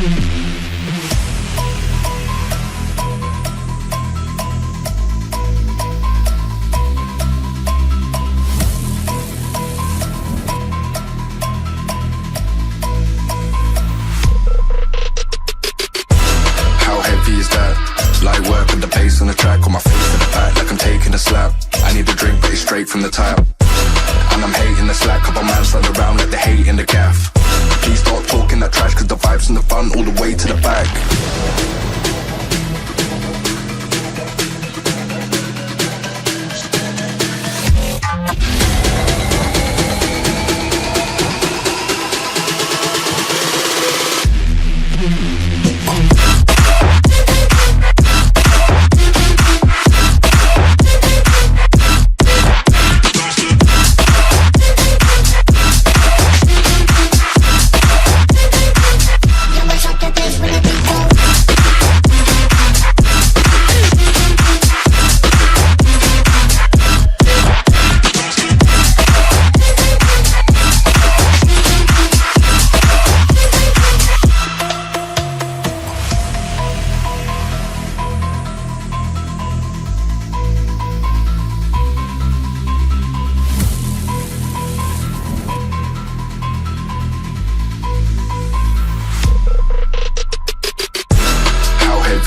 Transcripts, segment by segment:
Is that light work with the bass on the track, on my face to the back like I'm taking a slap. I need a drink but it's straight from the tap, and I'm hating the slack. Couple man stand around like they hate in the gaff. Please stop talking that trash, cause the vibes in the front all the way to the back.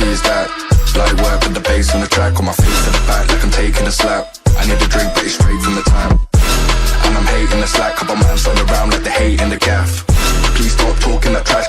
Is that light work with the bass on the track, on my face to the back like I'm taking a slap. I need a drink but it's straight from the tap, and I'm hating the slack. Couple man stand around like they hate in the gaff. Please stop talking that trash,